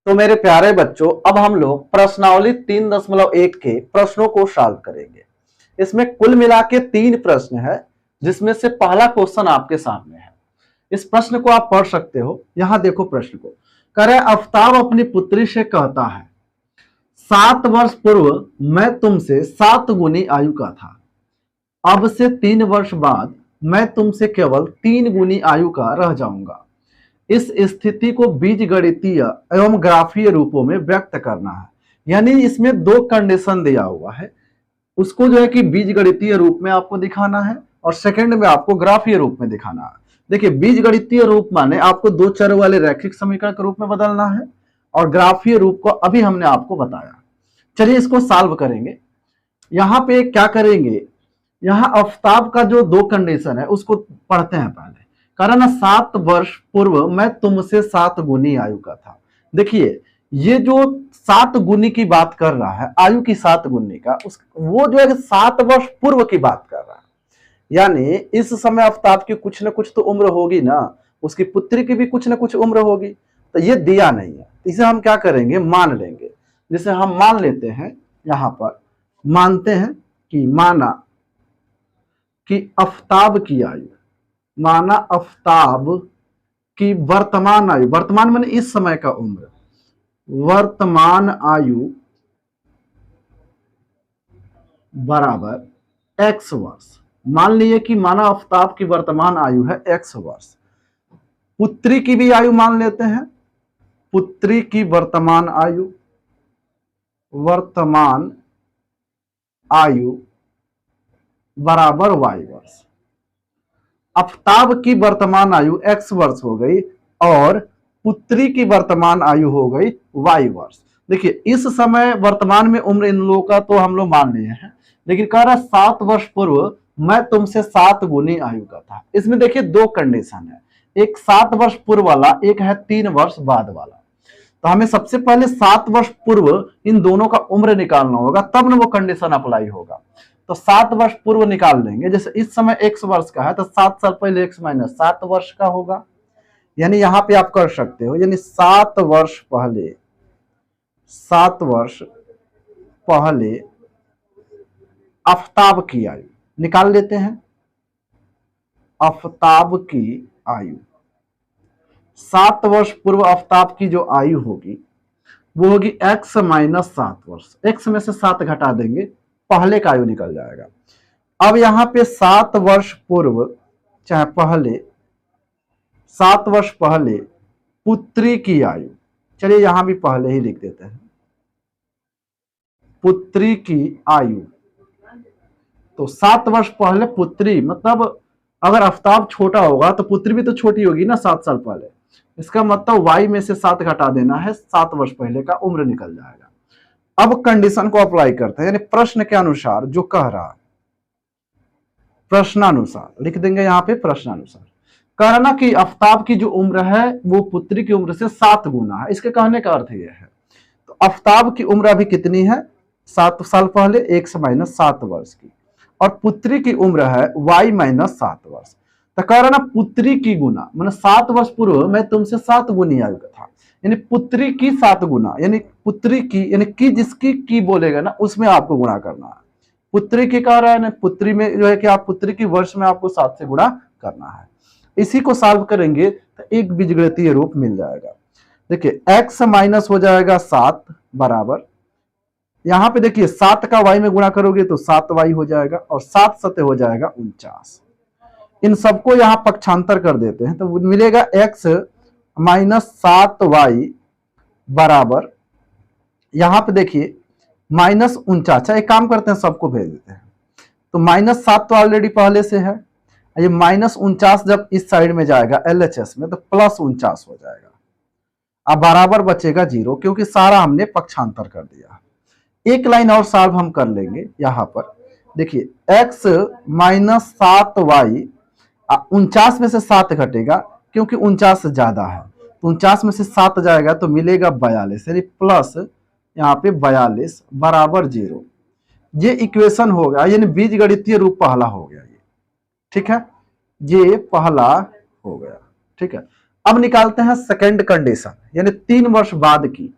तो मेरे प्यारे बच्चों, अब हम लोग प्रश्नावली 3.1 के प्रश्नों को सॉल्व करेंगे। इसमें कुल मिला के 3 प्रश्न है, जिसमें से पहला क्वेश्चन आपके सामने है। इस प्रश्न को आप पढ़ सकते हो। यहां देखो प्रश्न को। कह रहे आफ्ताब अपनी पुत्री से कहता है, 7 वर्ष पूर्व मैं तुमसे 7 गुनी आयु का था। अब से 3 वर्ष बाद मैं तुमसे केवल 3 गुनी आयु का रह जाऊंगा। इस स्थिति को बीजगणितीय एवं ग्राफीय रूपों में व्यक्त करना है। यानी इसमें 2 कंडीशन दिया हुआ है, उसको जो है कि बीजगणितीय रूप में आपको दिखाना है और सेकंड में आपको ग्राफीय रूप में दिखाना है। देखिए, बीजगणितीय रूप माने आपको 2 चर वाले रैखिक समीकरण के रूप में बदलना है और ग्राफीय रूप को अभी हमने आपको बताया। चलिए इसको सॉल्व करेंगे। यहां पे क्या करेंगे, यहां आफ्ताब का जो 2 कंडीशन है उसको पढ़ते हैं पहले। कारण 7 वर्ष पूर्व मैं तुमसे 7 गुनी आयु का था। देखिए, ये जो 7 गुनी की बात कर रहा है, आयु की 7 गुनी का, वो जो है 7 वर्ष पूर्व की बात कर रहा है। यानी इस समय आफ्ताब की कुछ ना कुछ तो उम्र होगी ना, उसकी पुत्री की भी कुछ ना कुछ उम्र होगी। तो ये दिया नहीं है, इसे हम क्या करेंगे, मान लेंगे। जैसे हम मान लेते हैं, यहां पर मानते हैं कि माना कि आफ्ताब की आयु, माना आफ्ताब की वर्तमान आयु, वर्तमान माने इस समय का उम्र, वर्तमान आयु बराबर x वर्ष। मान लिए कि माना आफ्ताब की वर्तमान आयु है x वर्ष। पुत्री की भी आयु मान लेते हैं, पुत्री की वर्तमान आयु, वर्तमान आयु बराबर y वर्ष। आफ्ताब की वर्तमान आयु x वर्ष हो गई और पुत्री की वर्तमान आयु हो गई y वर्ष। देखिए, इस समय वर्तमान में उम्र इन लोगों का तो हम लोग मान लिए हैं, लेकिन कह रहा 7 वर्ष पूर्व मैं तुमसे 7 गुनी आयु का था। इसमें देखिए 2 कंडीशन है, एक 7 वर्ष पूर्व वाला, एक है 3 वर्ष बाद वाला। तो हमें सबसे पहले 7 वर्ष पूर्व इन दोनों का उम्र निकालना होगा, तब ना वो कंडीशन अप्लाई होगा। तो 7 वर्ष पूर्व निकाल लेंगे। जैसे इस समय x वर्ष का है तो 7 साल पहले x माइनस 7 वर्ष का होगा। यानी यहां पे आप कर सकते हो, यानी 7 वर्ष पहले, 7 वर्ष पहले आफ्ताब की आयु निकाल लेते हैं। आफ्ताब की आयु, 7 वर्ष पूर्व आफ्ताब की जो आयु होगी वो होगी x माइनस 7 वर्ष। x में से 7 घटा देंगे, पहले का आयु निकल जाएगा। अब यहां पे 7 वर्ष पूर्व चाहे पहले, 7 वर्ष पहले पुत्री की आयु, चलिए यहां भी पहले ही लिख देते हैं, पुत्री की आयु। तो 7 वर्ष पहले पुत्री, मतलब अगर आफ्ताब छोटा होगा तो पुत्री भी तो छोटी होगी ना 7 साल पहले। इसका मतलब y में से 7 घटा देना है, 7 वर्ष पहले का उम्र निकल जाएगा। अब कंडीशन को अप्लाई करते हैं, यानी प्रश्न के अनुसार जो कह रहा है, प्रश्नानुसार लिख देंगे यहां पे, प्रश्नानुसार। कह रहा ना कि आफ्ताब की जो उम्र है वो पुत्री की उम्र से 7 गुना है। इसके कहने का अर्थ यह है, तो आफ्ताब की उम्र अभी कितनी है, 7 साल पहले, x माइनस 7 वर्ष की, और पुत्री की उम्र है y माइनस 7 वर्ष। तो कह रहा ना पुत्री की गुना, मतलब 7 वर्ष पूर्व मैं तुमसे 7 गुनी आयु का था, यानी पुत्री की 7 गुना, यानी पुत्री की, यानी की जिसकी की बोलेगा ना उसमें आपको गुणा करना है। पुत्री की कह रहा है ना, पुत्री में जो है कि आप पुत्री की वर्ष में आपको 7 से गुणा करना है। इसी को सॉल्व करेंगे तो एक बीजगणितीय रूप मिल जाएगा। देखिए, x माइनस हो जाएगा 7 बराबर, यहां पे देखिए 7 का y में गुणा करोगे तो 7y हो जाएगा और 7 सते हो जाएगा 49। इन सबको यहां पक्षांतर कर देते हैं तो मिलेगा x माइनस 7y बराबर, यहां पे देखिए माइनस 49। एक काम करते हैं, सबको भेज देते हैं। तो माइनस 7 तो ऑलरेडी पहले से है, ये माइनस 49 जब इस साइड में जाएगा LHS में तो प्लस 49 हो जाएगा। अब बराबर बचेगा 0, क्योंकि सारा हमने पक्षांतर कर दिया। एक लाइन और सॉल्व हम कर लेंगे। यहां पर देखिए x माइनस 7y, 49 में से 7 घटेगा क्योंकि 49 से ज्यादा है, तो 49 में से 7 जाएगा तो मिलेगा 42, यानी प्लस यहाँ पे 42 बराबर 0। ये इक्वेशन हो गया, यानी बीजगणितीय रूप पहला हो गया ये, ठीक है, ये पहला हो गया, ठीक है। अब निकालते हैं सेकंड कंडीशन, यानी 3 वर्ष बाद की।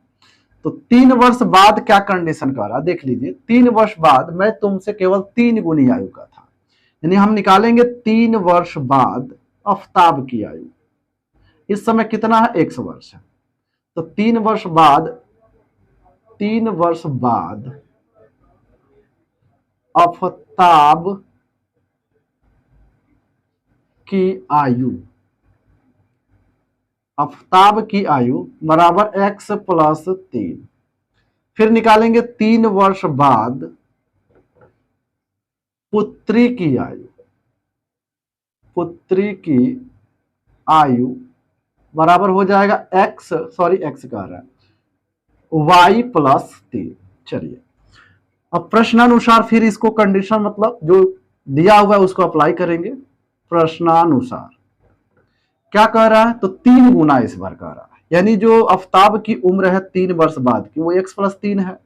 तो 3 वर्ष बाद क्या कंडीशन कर रहा, देख लीजिए। 3 वर्ष बाद मैं तुमसे केवल 3 गुनी आयु का था, यानी हम निकालेंगे 3 वर्ष बाद आफ्ताब की आयु। इस समय कितना है, 100 वर्ष है। तो 3 वर्ष बाद, 3 वर्ष बाद आफ्ताब की आयु, आफ्ताब की आयु बराबर x प्लस 3। फिर निकालेंगे 3 वर्ष बाद पुत्री की आयु, पुत्री की आयु बराबर हो जाएगा x, सॉरी x कह रहा है, y प्लस 3। चलिए अब प्रश्नानुसार फिर इसको कंडीशन मतलब जो दिया हुआ है उसको अप्लाई करेंगे। प्रश्नानुसार क्या कह रहा है, तो 3 गुना इस बार कह रहा है, यानी जो आफ्ताब की उम्र है 3 वर्ष बाद की वो x प्लस 3 है,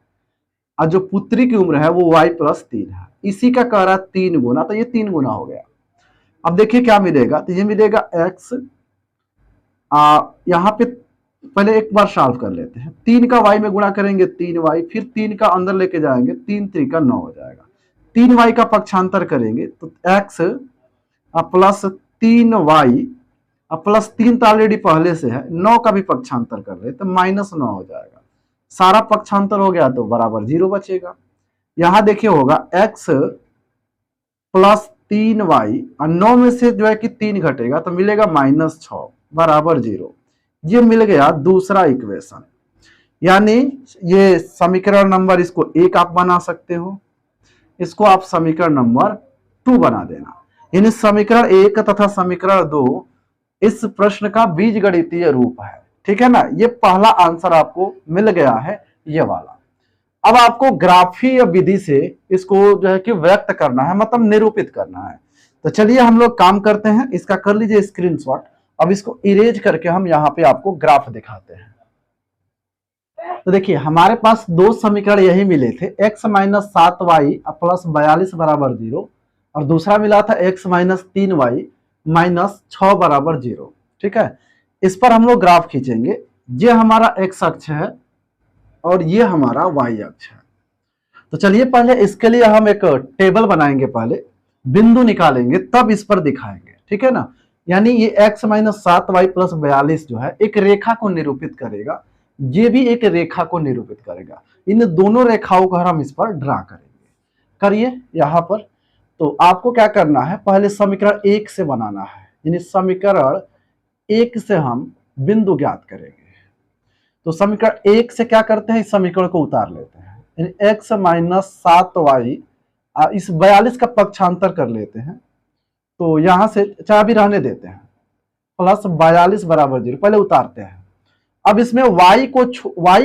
और जो पुत्री की उम्र है वो y प्लस 3 है। इसी का कह रहा है 3 गुना, तो ये 3 गुना हो गया। अब देखिए क्या मिलेगा, तो ये मिलेगा x, यहाँ पे पहले एक बार सॉल्व कर लेते हैं। 3 का y में गुणा करेंगे 3y, फिर 3 का अंदर लेके जाएंगे, 3 3 का 9 हो जाएगा। 3y का पक्षांतर करेंगे तो x प्लस 3y, प्लस 3 तो ऑलरेडी पहले से है, 9 का भी पक्षांतर कर ले तो -9 हो जाएगा। सारा पक्षांतर हो गया तो बराबर 0 बचेगा। यहां देखिए होगा x प्लस 3y, और 9 में से जो है कि 3 घटेगा तो मिलेगा -6 बराबर 0। ये मिल गया दूसरा इक्वेशन, यानी ये समीकरण नंबर, इसको 1 आप बना सकते हो, इसको आप समीकरण नंबर 2 बना देना। यानी समीकरण 1 तथा समीकरण 2 इस प्रश्न का बीजगणितीय रूप है, ठीक है ना। ये पहला आंसर आपको मिल गया है, ये वाला। अब आपको ग्राफीय विधि से इसको जो है कि व्यक्त करना है, मतलब निरूपित करना है। तो चलिए हम लोग काम करते हैं, इसका कर लीजिए स्क्रीनशॉट। अब इसको इरेज करके हम यहाँ पे आपको ग्राफ दिखाते हैं। तो देखिए हमारे पास 2 समीकरण यही मिले थे, x माइनस 7y प्लस 42 बराबर 0, और दूसरा मिला था x माइनस 3y माइनस 6 बराबर 0, ठीक है। इस पर हम लोग ग्राफ खींचेंगे। ये हमारा x अक्ष है और ये हमारा y अक्ष है। तो चलिए पहले इसके लिए हम एक टेबल बनाएंगे, पहले बिंदु निकालेंगे तब इस पर दिखाएंगे, ठीक है ना। यानी ये x माइनस 7y प्लस 42 जो है एक रेखा को निरूपित करेगा, ये भी एक रेखा को निरूपित करेगा। इन दोनों रेखाओं को हम इस पर ड्रा करेंगे। करिए यहां पर। तो आपको क्या करना है, पहले समीकरण 1 से बनाना है, यानी समीकरण 1 से हम बिंदु ज्ञात करेंगे। तो समीकरण 1 से क्या करते हैं, इस समीकरण को उतार लेते हैं, यानी x माइनस 7y, इस 42 का पक्षांतर कर लेते हैं, तो यहां से चाहे भी रहने देते हैं, प्लस 42 बराबर 0, पहले उतारते हैं। अब इसमें y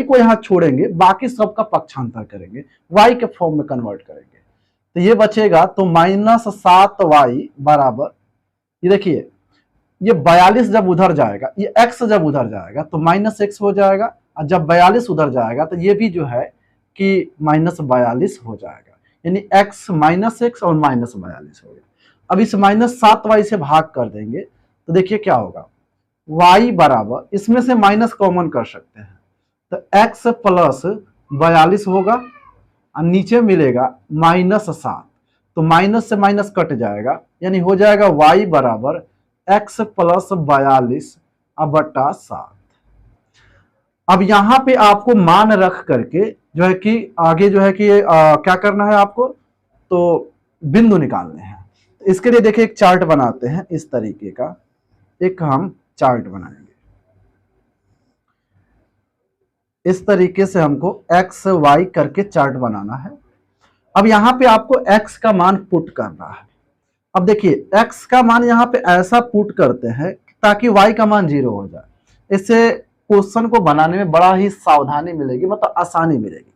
को यहां छोड़ेंगे, बाकी सबका पक्षांतर करेंगे, y के फॉर्म में कन्वर्ट करेंगे, तो ये बचेगा। तो -7y बराबर, ये देखिए ये 42 जब उधर जाएगा, ये x जब उधर जाएगा तो -x हो जाएगा, और जब 42 उधर जाएगा तो ये भी जो है कि -42 हो जाएगा, यानी x -x और -42 हो गया। अब इस -7y से भाग कर देंगे तो देखिए क्या होगा, y बराबर, इसमें से माइनस कॉमन कर सकते हैं, तो x प्लस 42 होगा, और नीचे मिलेगा -7, तो माइनस से माइनस कट जाएगा, यानी हो जाएगा y बराबर x प्लस 42 बटा 7। अब यहां पे आपको मान रख करके जो है कि आगे जो है कि क्या करना है आपको, तो बिंदु निकालने हैं। इसके लिए देखिए एक चार्ट बनाते हैं, इस तरीके का एक हम चार्ट बनाएंगे। इस तरीके से हमको x y करके चार्ट बनाना है। अब यहां पे आपको x का मान पुट करना है। अब देखिए x का मान यहां पे ऐसा पुट करते हैं ताकि y का मान 0 हो जाए। इससे क्वेश्चन को बनाने में बड़ा ही सावधानी मिलेगी, मतलब आसानी मिलेगी।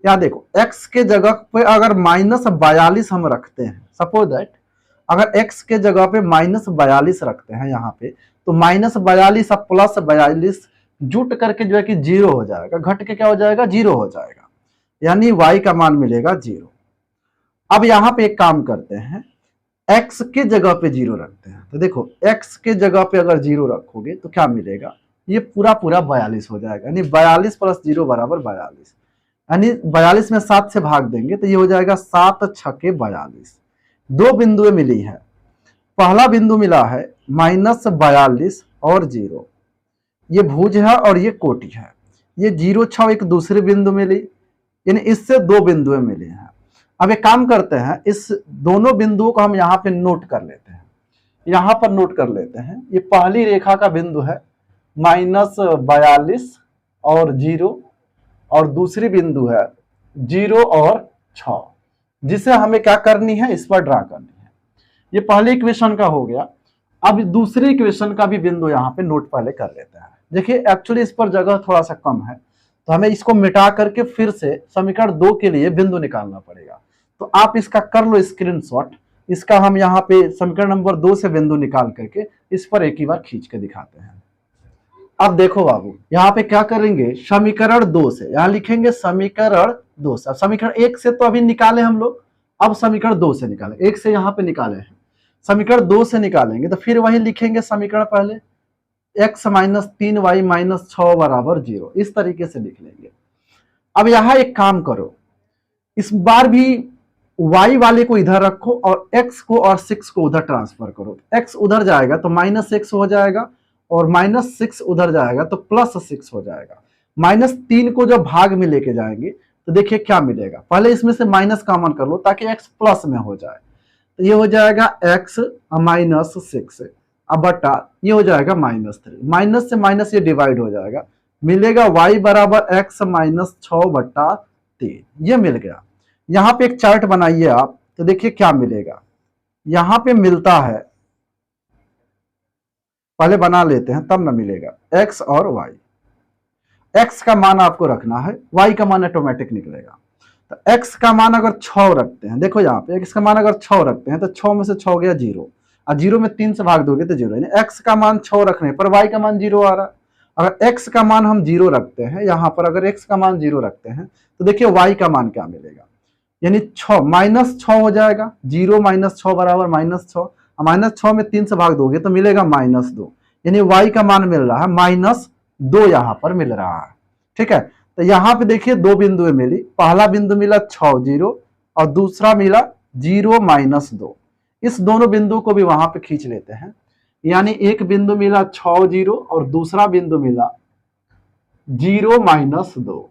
यहाँ देखो x के जगह पे अगर -42 हम रखते हैं, सपोज दैट अगर x के जगह पे -42 रखते हैं यहाँ पे, तो -42 और प्लस 42 जुट करके जो है कि 0 हो जाएगा, घट के क्या हो जाएगा, 0 हो जाएगा, यानी y का मान मिलेगा 0। अब यहाँ पे एक काम करते हैं, x के जगह पे 0 रखते हैं, तो देखो x के जगह पे अगर 0 रखोगे तो क्या मिलेगा, ये पूरा पूरा 42 हो जाएगा, यानी 42 प्लस 0 बराबर 42, यानी 42 में 7 से भाग देंगे तो ये हो जाएगा 7 छके 42। दो बिंदुएं मिली है, पहला बिंदु मिला है -42 और 0, ये भुज है और ये कोटि है, ये 0 6 एक दूसरे बिंदु मिली, यानी इससे दो बिंदुएं मिली हैं। अब एक काम करते हैं, इस दोनों बिंदुओं को हम यहाँ पे नोट कर लेते हैं, यहाँ पर नोट कर लेते हैं। ये पहली रेखा का बिंदु है -42 और 0, और दूसरी बिंदु है 0 और 6, जिसे हमें क्या करनी है, इस पर ड्रा करनी है। ये पहले इक्वेशन का हो गया। अब दूसरी इक्वेशन का भी बिंदु यहाँ पे नोट पहले कर लेते हैं। देखिए एक्चुअली इस पर जगह थोड़ा सा कम है, तो हमें इसको मिटा करके फिर से समीकरण 2 के लिए बिंदु निकालना पड़ेगा। तो आप इसका कर लो स्क्रीनशॉट, इसका हम यहाँ पे समीकरण नंबर 2 से बिंदु निकाल करके इस पर एक ही बार खींच के दिखाते हैं। अब देखो बाबू, यहाँ पे क्या करेंगे, समीकरण 2 से यहाँ लिखेंगे समीकरण 2 से। समीकरण 1 से तो अभी निकाले हम लोग, अब समीकरण 2 से निकाले, 1 से यहाँ पे निकाले हैं, समीकरण 2 से निकालेंगे तो फिर वही लिखेंगे समीकरण पहले, x - 3y - 6 बराबर 0, इस तरीके से लिख लेंगे। अब यहाँ एक काम करो, इस बार भी y वाले को इधर रखो और x को और 6 को उधर ट्रांसफर करो। x उधर जाएगा तो -x हो जाएगा, और -6 उधर जाएगा तो +6 हो जाएगा। -3 को जब भाग में लेके जाएंगे तो देखिए क्या मिलेगा, पहले इसमें से माइनस कॉमन कर लो ताकि x प्लस में हो जाए, तो ये हो जाएगा x -6 अब बटा ये हो जाएगा -3, माइनस से माइनस ये डिवाइड हो जाएगा, मिलेगा y बराबर x -6/3, ये मिल गया। यहाँ पे एक चार्ट बनाइए आप, तो देखिए क्या मिलेगा, यहाँ पे मिलता है, पहले बना लेते हैं तब ना मिलेगा, x और y, x का मान आपको रखना है, y का मान ऑटोमेटिक निकलेगा। तो x का मान अगर 6 रखते हैं, देखो यहाँ पे x का मान अगर 6 रखते हैं तो 6 में से 6 गया 0, और 0 में 3 से भाग दोगे तो 0, यानी x का मान 6 रखने पर y का मान 0 आ रहा है। अगर x का मान हम 0 रखते हैं, यहाँ पर अगर x का मान 0 रखते हैं तो देखिए y का मान क्या मिलेगा, यानी 6 -6 हो जाएगा, 0 - 6 बराबर -6, -6 में 3 से भाग दोगे तो मिलेगा -2, यानी y का मान मिल रहा है -2, यहाँ पर मिल रहा है। ठीक है, तो यहाँ पे देखिए दो बिंदुएं मिली, पहला बिंदु मिला 6 0 और दूसरा मिला 0 -2, इस दोनों बिंदु को भी वहां पे खींच लेते हैं, यानी एक बिंदु मिला 6 0 और दूसरा बिंदु मिला 0 -2,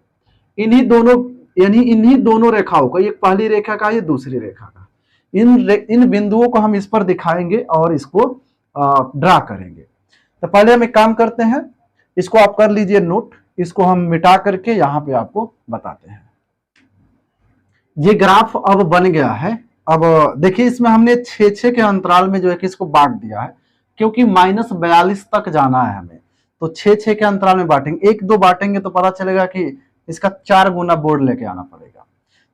इन्हीं दोनों, यानी इन्हीं दोनों रेखाओं का, एक पहली रेखा का ये दूसरी रेखा का, इन बिंदुओं को हम इस पर दिखाएंगे और इसको ड्रा करेंगे। तो पहले हम एक काम करते हैं, इसको आप कर लीजिए नोट, इसको हम मिटा करके यहाँ पे आपको बताते हैं। ये ग्राफ अब बन गया है। अब देखिए इसमें हमने 6 के अंतराल में जो है कि इसको बांट दिया है, क्योंकि -42 तक जाना है हमें, तो 6 के अंतराल में बांटेंगे, 1 2 बांटेंगे तो पता चलेगा कि इसका 4 गुना बोर्ड लेके आना पड़ेगा।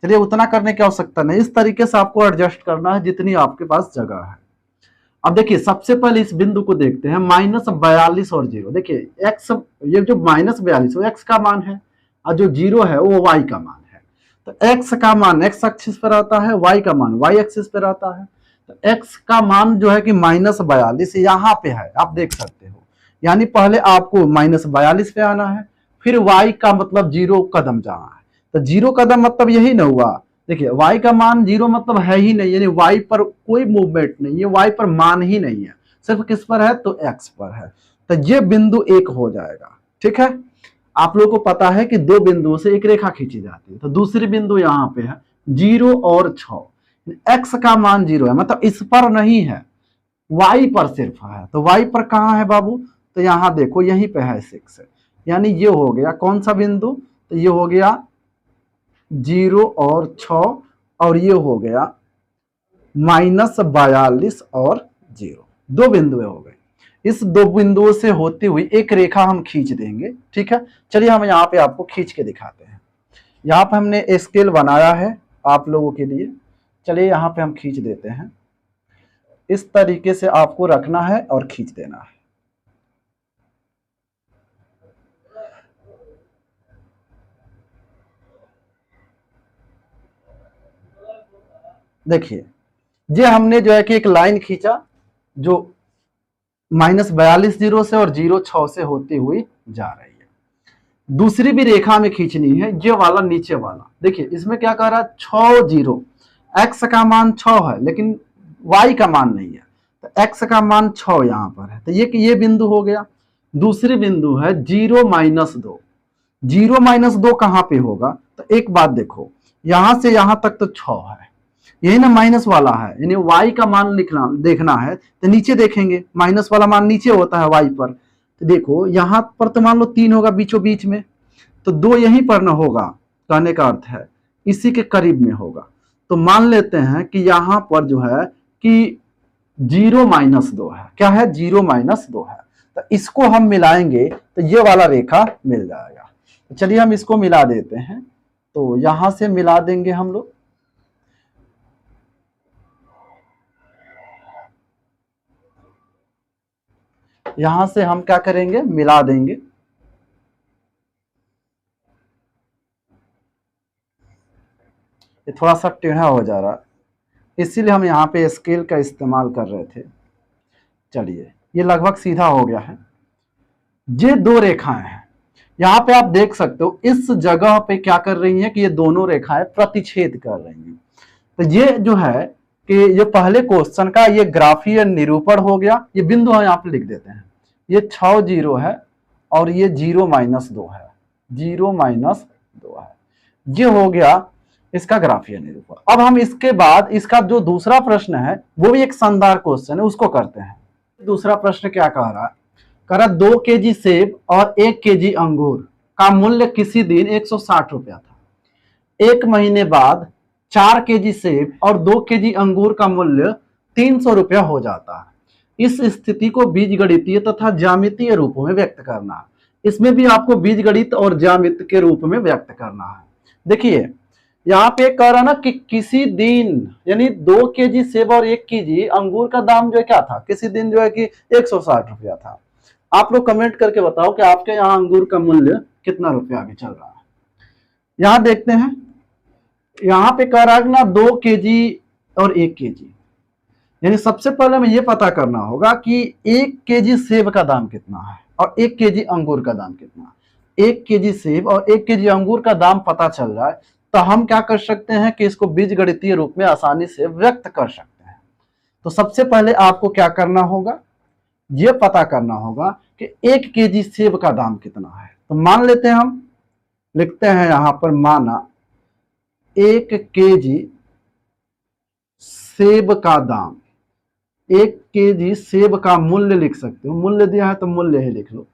चलिए उतना करने की आवश्यकता नहीं, इस तरीके से आपको एडजस्ट करना है जितनी आपके पास जगह है। अब देखिए सबसे पहले इस बिंदु को देखते हैं, -42 और 0, देखिए x, ये जो -42 वो x का मान है और जो 0 है वो y का मान है। तो x का मान x एक्सिस पर आता है, y का मान y एक्सिस पर आता है। तो x का मान जो है कि -42 यहाँ पे है, आप देख सकते हो, यानी पहले आपको -42 पे आना है, फिर y का मतलब 0 कदम जाना है। तो 0 कदम मतलब यही ना हुआ, देखिए y का मान 0 मतलब है ही नहीं, यानी y पर कोई मूवमेंट नहीं है, y पर मान ही नहीं है, सिर्फ किस पर है, तो x पर है। तो ये बिंदु 1 हो जाएगा। ठीक है, आप लोगों को पता है कि दो बिंदुओं से एक रेखा खींची जाती है, तो दूसरी बिंदु यहाँ पे है 0 और 6, x का मान 0 है, मतलब इस पर नहीं है, y पर सिर्फ है। तो y पर कहाँ है बाबू, तो यहाँ देखो यहीं पे है 6, यानी ये हो गया कौन सा बिंदु, तो ये हो गया 0 और 6, और ये हो गया -42 और 0, दो बिंदुएं हो गए। इस दो बिंदुओं से होती हुई एक रेखा हम खींच देंगे। ठीक है, चलिए हम यहाँ पे आपको खींच के दिखाते हैं। यहाँ पे हमने स्केल बनाया है आप लोगों के लिए, चलिए यहाँ पे हम खींच देते हैं, इस तरीके से आपको रखना है और खींच देना है। देखिए ये हमने जो है कि एक लाइन खींचा जो -42 जीरो से और 06 से होती हुई जा रही है। दूसरी भी रेखा में खींचनी है, ये वाला नीचे वाला। देखिए इसमें क्या कह रहा है, 6 जीरो, x का मान 6 है लेकिन y का मान नहीं है, तो x का मान 6 यहां पर है, तो ये बिंदु हो गया। दूसरी बिंदु है 0-2। 0-2 कहां पे होगा, तो एक बात देखो, यहां से यहां तक तो 6 है, यही ना माइनस वाला है, यानी y का मान लिखना देखना है तो नीचे देखेंगे, माइनस वाला मान नीचे होता है y पर। तो देखो यहां पर तो मान लो 3 होगा बीचों बीच में, तो 2 यहीं पर न होगा, कहने का अर्थ है इसी के करीब में होगा। तो मान लेते हैं कि यहां पर जो है कि 0-2 है, क्या है, 0-2 है। तो इसको हम मिलाएंगे तो ये वाला रेखा मिल जाएगा। तो चलिए हम इसको मिला देते हैं, तो यहां से मिला देंगे हम लोग। यहां से हम क्या करेंगे, मिला देंगे। ये थोड़ा सा टेढ़ा हो जा रहा है, इसीलिए हम यहाँ पे स्केल का इस्तेमाल कर रहे थे। चलिए ये लगभग सीधा हो गया है। ये दो रेखाएं हैं, यहाँ पे आप देख सकते हो इस जगह पे क्या कर रही हैं कि ये दोनों रेखाएं प्रतिच्छेद कर रही हैं। तो ये जो है कि ये पहले क्वेश्चन का ये ग्राफीय निरूपण हो गया। ये बिंदु हम यहाँ पे लिख देते हैं, ये 6 जीरो है और ये 0-2 है, 0-2 है। ये हो गया इसका ग्राफीय निरूपण। अब हम इसके बाद इसका जो दूसरा प्रश्न है वो भी एक शानदार क्वेश्चन है, उसको करते हैं। दूसरा प्रश्न क्या कह रहा है, कह रहा 2 केजी सेब और 1 केजी अंगूर का मूल्य किसी दिन 160 रुपया था। एक महीने बाद 4 केजी सेब और 2 केजी अंगूर का मूल्य 300 रुपया हो जाता है। इस स्थिति को बीजगणितीय तथा ज्यामितीय रूपों में व्यक्त करना है। इसमें भी आपको बीजगणित और ज्यामिति के रूप में व्यक्त करना है। देखिए यहाँ पे कह रहा ना कि किसी दिन, यानी 2 केजी सेब और 1 केजी अंगूर का दाम जो है क्या था, किसी दिन जो है कि 160 रुपया था। आप लोग कमेंट करके बताओ कि आपके यहाँ अंगूर का मूल्य कितना रुपया अभी चल रहा है। यहाँ देखते हैं, यहाँ पे कह रहा है ना 2 केजी और 1 केजी, यानी सबसे पहले हमें ये पता करना होगा कि 1 केजी सेब का दाम कितना है और 1 केजी अंगूर का दाम कितना है। 1 केजी सेब और 1 केजी अंगूर का दाम पता चल जाए तो हम क्या कर सकते हैं कि इसको बीजगणितीय रूप में आसानी से व्यक्त कर सकते हैं। तो सबसे पहले आपको क्या करना होगा, यह पता करना होगा कि 1 केजी सेब का दाम कितना है। तो मान लेते हैं, हम लिखते हैं यहां पर, माना 1 केजी सेब का दाम, 1 केजी सेब का मूल्य लिख सकते हो, मूल्य दिया है तो मूल्य ही लिख लो।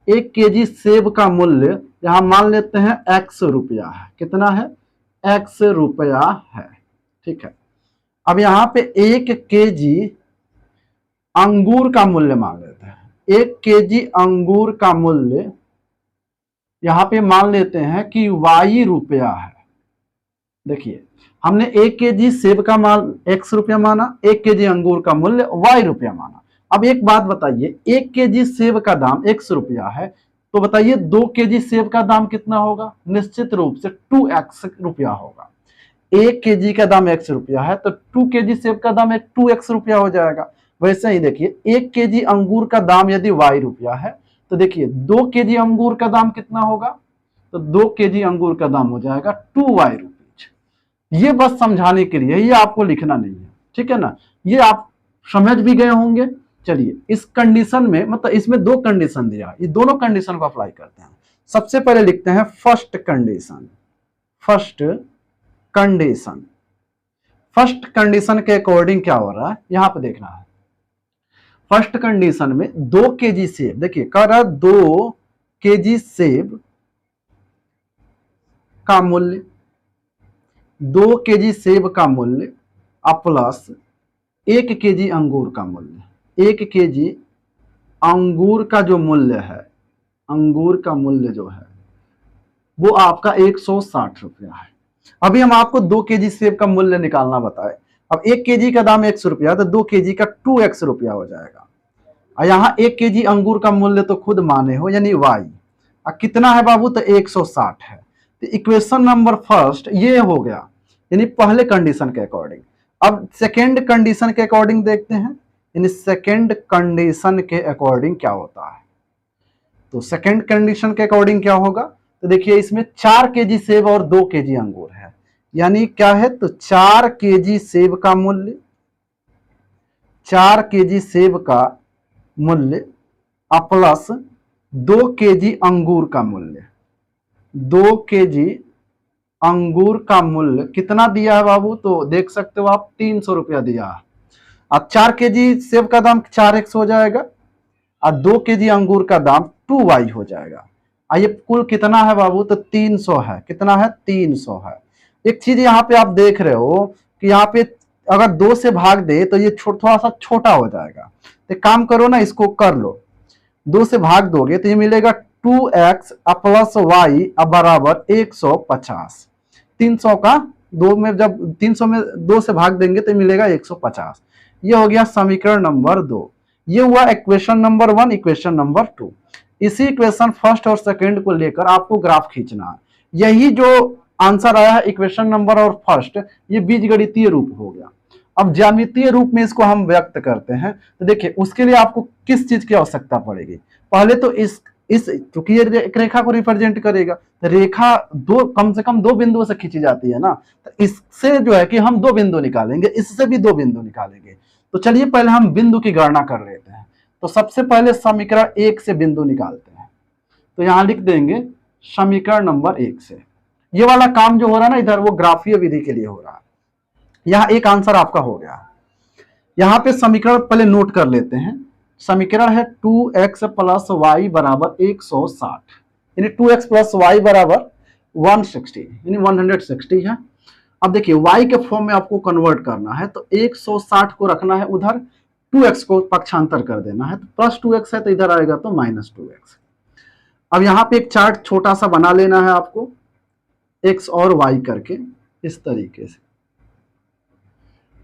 1 केजी सेब का मूल्य यहां मान लेते हैं x रुपया है। कितना है, x रुपया है, ठीक है। अब यहां पे 1 केजी अंगूर का मूल्य मांग लेते हैं। 1 केजी अंगूर का मूल्य यहां पे मान लेते हैं कि y रुपया है। देखिए हमने 1 केजी सेब का माल x रुपया माना, 1 केजी अंगूर का मूल्य y रुपया माना। अब एक बात बताइए, 1 केजी सेब का दाम x रुपया है, तो बताइए 2 केजी सेब का दाम कितना होगा, निश्चित रूप से 2x रुपया होगा। 1 केजी का दाम x रुपया है तो 2 केजी सेब का दाम 2x रुपया हो जाएगा। वैसे ही देखिए 1 केजी अंगूर का दाम यदि y रुपया है तो देखिए 2 केजी अंगूर का दाम कितना होगा, तो 2 केजी अंगूर का दाम हो जाएगा 2y रुपीज। ये बस समझाने के लिए, ये आपको लिखना नहीं है, ठीक है ना, ये आप समझ भी गए होंगे। चलिए इस कंडीशन में, मतलब इसमें 2 कंडीशन दिया, ये दोनों कंडीशन को अप्लाई करते हैं। सबसे पहले लिखते हैं first condition. First condition, first condition के अकॉर्डिंग क्या हो रहा है यहां पे देखना है। फर्स्ट कंडीशन में 2 केजी सेब, देखिए कह रहा 2 केजी सेब का मूल्य, 2 केजी सेब का मूल्य प्लस 1 केजी अंगूर का मूल्य। 1 केजी अंगूर का जो मूल्य है, अंगूर का मूल्य जो है वो आपका 160 रुपया है। अभी हम आपको 2 केजी सेब का मूल्य निकालना बताए। अब 1 केजी का दाम 100 रुपया, तो 2 केजी का 2x रुपया हो जाएगा। और यहाँ 1 केजी अंगूर का मूल्य तो खुद माने हो, यानी y। कितना है बाबू, तो 160 है। तो इक्वेशन नंबर फर्स्ट ये हो गया, यानी पहले कंडीशन के अकॉर्डिंग। अब सेकेंड कंडीशन के अकॉर्डिंग देखते हैं, यानी सेकेंड कंडीशन के अकॉर्डिंग क्या होता है। तो सेकेंड कंडीशन के अकॉर्डिंग क्या होगा, तो देखिए इसमें 4 केजी सेब और 2 केजी अंगूर है, यानी क्या है, तो 4 केजी सेब का मूल्य, 4 केजी सेब का मूल्य प्लस 2 केजी अंगूर का मूल्य, 2 केजी अंगूर का मूल्य कितना दिया है बाबू, तो देख सकते हो आप 300 रुपया दिया है। अब 4 केजी सेब का दाम 4x हो जाएगा और 2 केजी अंगूर का दाम 2y हो जाएगा। आइए कुल कितना है बाबू, तो 300 है, कितना है, 300 है। एक चीज यहाँ पे आप देख रहे हो कि यहाँ पे अगर 2 से भाग दे तो ये थोड़ा सा छोटा हो जाएगा, तो काम करो ना, इसको कर लो, 2 से भाग दोगे तो ये मिलेगा 2x प्लस वाई बराबर 150। 300 का 2 में, जब 300 में 2 से भाग देंगे तो मिलेगा 150। ये हो गया समीकरण नंबर 2। ये हुआ इक्वेशन नंबर 1, इक्वेशन नंबर 2। इसी इक्वेशन फर्स्ट और सेकंड को लेकर आपको ग्राफ खींचना है। यही जो आंसर आया है इक्वेशन नंबर और फर्स्ट, ये बीजगणितीय रूप हो गया। अब ज्यामितीय रूप में इसको हम व्यक्त करते हैं, तो देखिए उसके लिए आपको किस चीज की आवश्यकता पड़ेगी। पहले तो इस चूंकि ये एक रेखा को रिप्रेजेंट करेगा, तो रेखा दो, कम से कम 2 बिंदुओं से खींची जाती है ना, तो इससे जो है कि हम 2 बिंदु निकालेंगे, इससे भी 2 बिंदु निकालेंगे। तो चलिए पहले हम बिंदु की गणना कर लेते हैं। तो सबसे पहले समीकरण 1 से बिंदु निकालते हैं, तो यहां लिख देंगे समीकरण नंबर 1 से। ये वाला काम जो हो रहा है ना इधर, वो ग्राफीय विधि के लिए हो रहा है। यहां एक आंसर आपका हो गया। यहां पे समीकरण पहले नोट कर लेते हैं। समीकरण है 2x प्लस वाई बराबर 160, यानी 2x प्लस वाई बराबर 160, यानी 160 है। अब देखिए y के फॉर्म में आपको कन्वर्ट करना है, तो 160 को रखना है उधर, 2x को पक्षांतर कर देना है, तो प्लस 2x है तो इधर आएगा तो माइनस 2x। अब यहाँ पे एक चार्ट छोटा सा बना लेना है आपको, x और y करके इस तरीके से।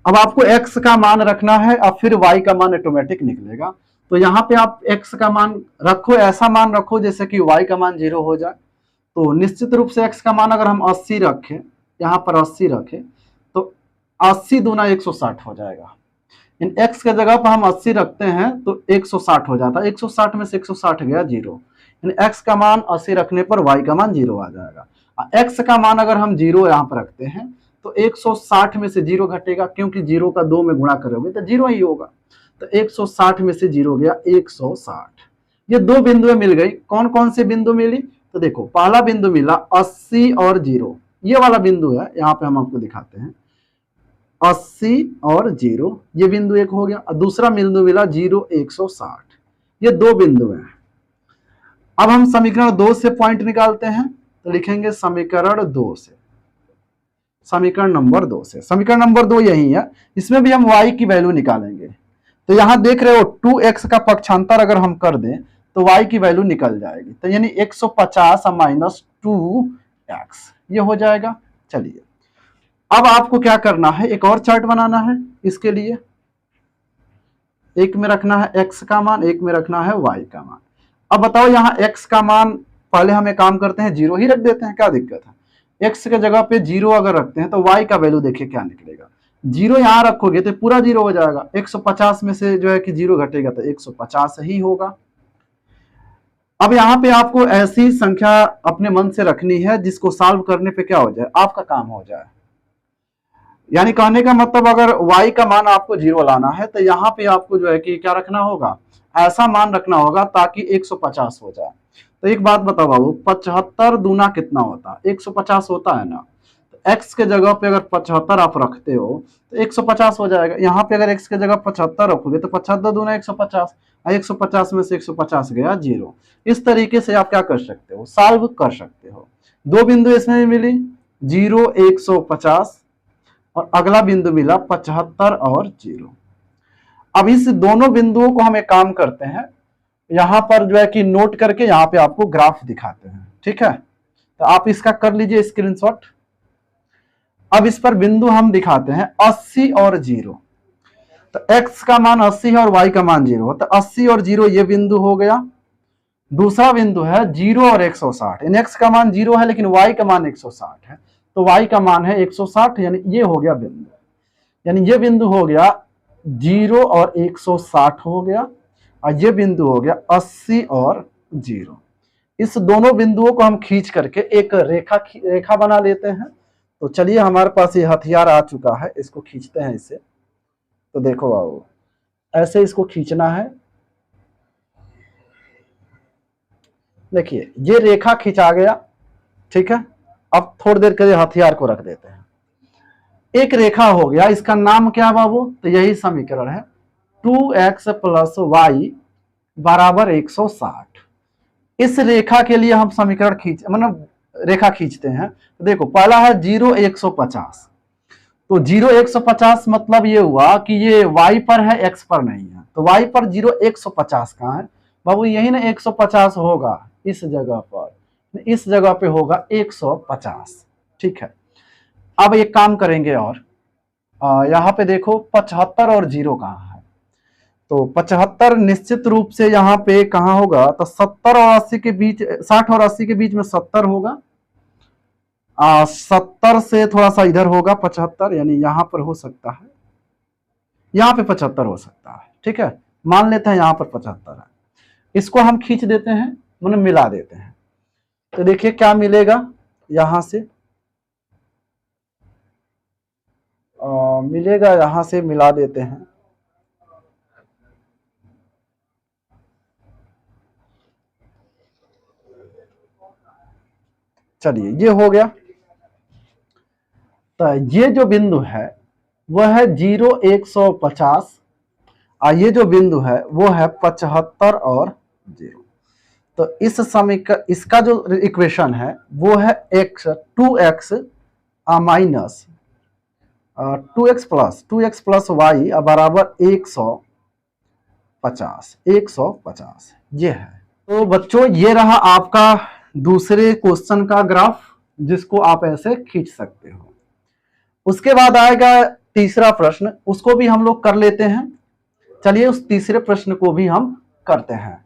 अब आपको x का मान रखना है और फिर y का मान ऑटोमेटिक निकलेगा। तो यहाँ पे आप x का मान रखो, ऐसा मान रखो जैसे कि y का मान 0 हो जाए। तो निश्चित रूप से x का मान अगर हम 80 रखें, यहाँ पर 80 रखें, तो 80 दूना 160 हो जाएगा। इन x के जगह पर हम 80 रखते हैं तो 160 हो जाता है, 160 में से 160 गया 0, यानी x का मान 80 रखने पर y का मान 0 आ जाएगा। x का मान अगर हम 0 यहाँ पर रखते हैं तो 160 में से 0 घटेगा, क्योंकि 0 का 2 में गुणा करोगे तो 0 ही होगा। तो 160 में से 0 गया 160। ये 2 बिंदुएं मिल गई। कौन कौन से बिंदु मिली, तो देखो पहला बिंदु मिला 80 और 0, ये वाला बिंदु है, यहाँ पे हम आपको दिखाते हैं 80 और 0, ये बिंदु एक हो गया। और दूसरा बिंदु मिला 0 160, ये 2 बिंदु हैं। अब हम समीकरण 2 से पॉइंट निकालते हैं, तो लिखेंगे समीकरण 2 से, समीकरण नंबर 2 से। समीकरण नंबर 2 यही है, इसमें भी हम y की वैल्यू निकालेंगे। तो यहां देख रहे हो 2x का पक्षांतर अगर हम कर दें तो y की वैल्यू निकल जाएगी, तो यानी 150 माइनस 2x ये हो जाएगा। चलिए अब आपको क्या करना है, एक और चार्ट बनाना है। इसके लिए एक में रखना है x का मान, एक में रखना है y का मान। अब बताओ यहाँ x का मान, पहले हम एक काम करते हैं 0 ही रख देते हैं, क्या दिक्कत है। x के जगह पे 0 अगर रखते हैं तो y का वैल्यू देखिए क्या निकलेगा। 0 यहाँ रखोगे तो पूरा 0 हो जाएगा, 150 में से जो है कि 0 घटेगा तो 150 ही होगा। अब यहाँ पे आपको ऐसी संख्या अपने मन से रखनी है जिसको सॉल्व करने पे क्या हो जाए, आपका काम हो जाए। यानी कहने का मतलब अगर y का मान आपको 0 लाना है तो यहाँ पे आपको जो है कि क्या रखना होगा, ऐसा मान रखना होगा ताकि 150 हो जाए। तो एक बात बताओ बाबू, 75 दूना कितना होता है, 150 होता है ना। तो x के जगह पे अगर 75 आप रखते हो तो 150 हो जाएगा। यहाँ पे अगर x के जगह 75 रखोगे तो 75 दूना 150, 150 में से 150 गया 0। इस तरीके से आप क्या कर सकते हो, सॉल्व कर सकते हो। 2 बिंदु इसमें भी मिली, 0 150 और अगला बिंदु मिला 75 और 0। अब इस दोनों बिंदुओं को हम एक काम करते हैं, यहां पर जो है कि नोट करके यहाँ पे आपको ग्राफ दिखाते हैं, ठीक है। तो आप इसका कर लीजिए स्क्रीनशॉट। अब इस पर बिंदु हम दिखाते हैं 80 और 0। तो x का मान 80 है और y का मान 0, तो 80 और 0 ये बिंदु हो गया। दूसरा बिंदु है 0 और 160, इन x का मान 0 है लेकिन y का मान 160 है, तो y का मान है 160, यानी ये हो गया बिंदु। यानी ये बिंदु हो गया 0 और 160 हो गया, और ये बिंदु हो गया 80 और 0। इस दोनों बिंदुओं को हम खींच करके एक रेखा बना लेते हैं। तो चलिए, हमारे पास ये हथियार आ चुका है, इसको खींचते हैं इससे। तो देखो बाबू, ऐसे इसको खींचना है। देखिए, ये रेखा खींचा गया, ठीक है। अब थोड़ी देर के लिए हथियार को रख देते हैं। एक रेखा हो गया, इसका नाम क्या बाबू? तो यही समीकरण है, 2x + y बराबर 160। इस रेखा के लिए हम समीकरण मतलब रेखा खींचते हैं। तो देखो, पहला है 0 150। तो 0 150 मतलब ये हुआ कि ये y पर है, x पर नहीं है। तो y पर 0 150 कहाँ है बाबू? यही ना 150 होगा, इस जगह पर, इस जगह पे होगा 150, ठीक है। अब एक काम करेंगे, और यहाँ पे देखो 75 और 0 कहाँ है? तो 75 निश्चित रूप से यहाँ पे कहाँ होगा? तो 70 और 80 के बीच, 60 और 80 के बीच में 70 होगा। 70 से थोड़ा सा इधर होगा 75, यानी यहाँ पर हो सकता है, यहाँ पे 75 हो सकता है, ठीक है। मान लेते हैं यहाँ पर 75 है। इसको हम खींच देते हैं, मतलब मिला देते हैं। तो देखिए क्या मिलेगा, यहां से मिलेगा, यहां से मिला देते हैं। चलिए, ये हो गया। तो ये जो बिंदु है वह है 0 150, और ये जो बिंदु है वो है 75 और 0। तो इस समीकरण, इसका जो इक्वेशन है वो है x 2x minus 2x plus y बराबर 150 ये है। तो बच्चों, ये रहा आपका दूसरे क्वेश्चन का ग्राफ, जिसको आप ऐसे खींच सकते हो। उसके बाद आएगा तीसरा प्रश्न, उसको भी हम लोग कर लेते हैं। चलिए, उस तीसरे प्रश्न को भी हम करते हैं।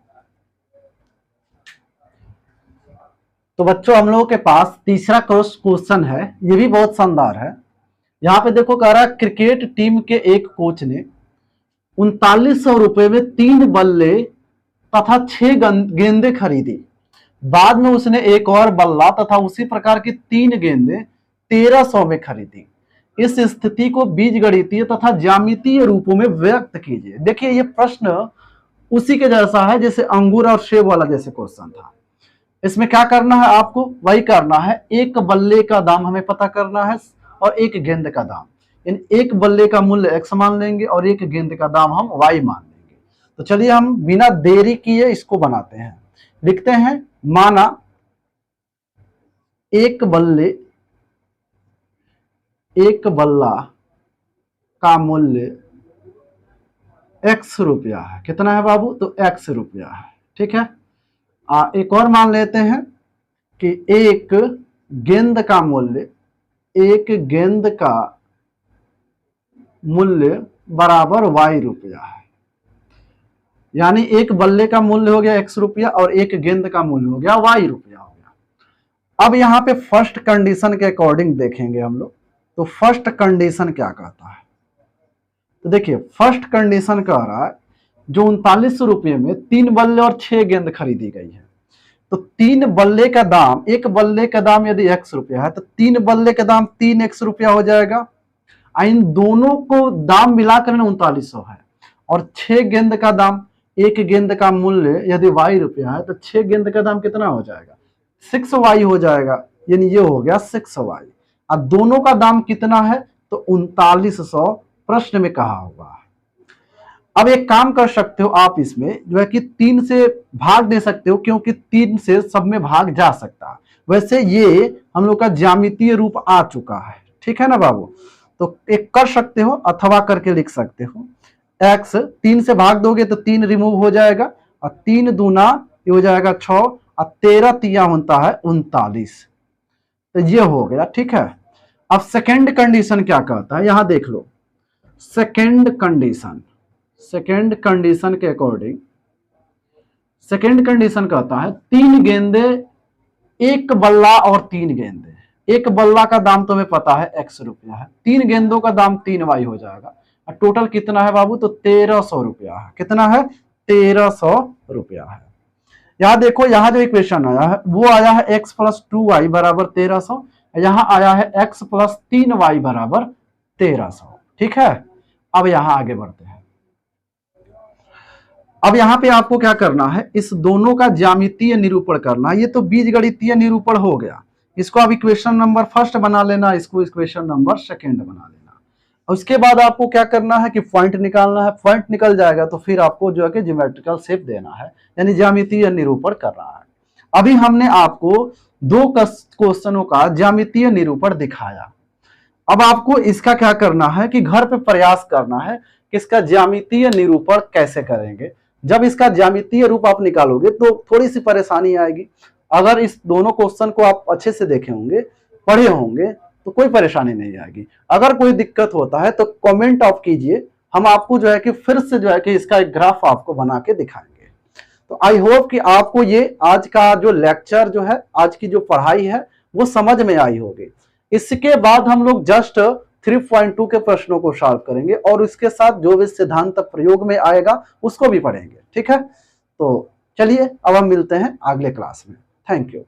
तो बच्चों, हम लोगों के पास तीसरा क्वेश्चन है, ये भी बहुत शानदार है। यहाँ पे देखो, कह रहा है क्रिकेट टीम के एक कोच ने 3900 रुपए में 3 बल्ले तथा 6 गेंदे खरीदी। बाद में उसने एक और बल्ला तथा उसी प्रकार की 3 गेंदे 1300 में खरीदी। इस स्थिति को बीजगणितीय तथा ज्यामितीय रूपों में व्यक्त कीजिए। देखिए, ये प्रश्न उसी के जैसा है जैसे अंगूर और सेब वाला जैसे क्वेश्चन था। इसमें क्या करना है आपको? वही करना है, एक बल्ले का दाम हमें पता करना है और एक गेंद का दाम। इन एक बल्ले का मूल्य x मान लेंगे और एक गेंद का दाम हम y मान लेंगे। तो चलिए, हम बिना देरी किए इसको बनाते हैं। लिखते हैं, माना एक बल्ला का मूल्य x रुपया है। कितना है बाबू? तो x रुपया है, ठीक है। एक और मान लेते हैं कि एक गेंद का मूल्य बराबर y रुपया है। यानी एक बल्ले का मूल्य हो गया x रुपया और एक गेंद का मूल्य हो गया y रुपया हो गया। अब यहाँ पे फर्स्ट कंडीशन के अकॉर्डिंग देखेंगे हम लोग। तो फर्स्ट कंडीशन क्या कहता है? तो देखिए, फर्स्ट कंडीशन कह रहा है जो 3900 रुपये में 3 बल्ले और 6 गेंद खरीदी गई है। तो 3 बल्ले का दाम, एक बल्ले का दाम यदि x रुपया है तो 3 बल्ले का दाम 3x रुपया हो जाएगा। इन दोनों को दाम मिलाकर 3900 है। और 6 गेंद का दाम, एक गेंद का मूल्य यदि y रुपया है तो 6 गेंद का दाम कितना हो जाएगा? 6y हो जाएगा। यानी ये हो गया 6y। अब दोनों का दाम कितना है? तो 3900 प्रश्न में कहा हुआ है। अब एक काम कर सकते हो आप, इसमें जो है कि 3 से भाग दे सकते हो, क्योंकि 3 से सब में भाग जा सकता है। वैसे ये हम लोग का ज्यामितीय रूप आ चुका है, ठीक है ना बाबू? तो एक कर सकते हो अथवा करके लिख सकते हो। x 3 से भाग दोगे तो 3 रिमूव हो जाएगा, और 3 दूना ये हो जाएगा 6, और 13 तिया होता है 39। तो ये हो गया, ठीक है। अब सेकेंड कंडीशन क्या कहता है, यहां देख लो। सेकेंड कंडीशन के अकॉर्डिंग, सेकेंड कंडीशन कहता है 3 गेंदे, एक बल्ला और 3 गेंदे। एक बल्ला का दाम तुम्हें पता है x रुपया है, 3 गेंदों का दाम 3y हो जाएगा, और टोटल कितना है बाबू, तो 1300 रुपया है। कितना है, 1300 रुपया है। यहाँ देखो, यहाँ जो इक्वेशन आया है वो आया है x प्लस 2y बराबर 1300, यहाँ आया है x प्लस 3y बराबर 1300। ठीक है, अब यहाँ आगे बढ़ते हैं। अब यहाँ पे आपको क्या करना है, इस दोनों का ज्यामितीय निरूपण करना है। ये तो बीजगणितीय निरूपण हो गया, इसको अब इक्वेशन नंबर फर्स्ट बना लेना, इसको इक्वेशन नंबर सेकंड बना लेना। उसके बाद आपको क्या करना है कि पॉइंट निकालना है। पॉइंट निकल जाएगा तो फिर आपको जो है कि ज्योमेट्रिकल शेप देना है, यानी ज्यामितीय निरूपण कर रहा है। अभी हमने आपको 2 क्वेश्चनों का ज्यामितीय निरूपण दिखाया। अब आपको इसका क्या करना है कि घर पे प्रयास करना है कि इसका ज्यामितीय निरूपण कैसे करेंगे। जब इसका ज्यामितीय रूप आप निकालोगे तो थोड़ी सी परेशानी आएगी। अगर इस दोनों क्वेश्चन को आप अच्छे से देखे होंगे, पढ़े होंगे, तो कोई परेशानी नहीं आएगी। अगर कोई दिक्कत होता है तो कमेंट ऑफ कीजिए, हम आपको जो है कि फिर से जो है कि इसका एक ग्राफ आपको बना के दिखाएंगे। तो आई होप कि आपको ये आज का जो लेक्चर जो है, आज की जो पढ़ाई है वो समझ में आई होगी। इसके बाद हम लोग जस्ट 3.2 के प्रश्नों को सॉल्व करेंगे और इसके साथ जो भी सिद्धांत प्रयोग में आएगा उसको भी पढ़ेंगे। ठीक है, तो चलिए अब हम मिलते हैं अगले क्लास में। Thank you.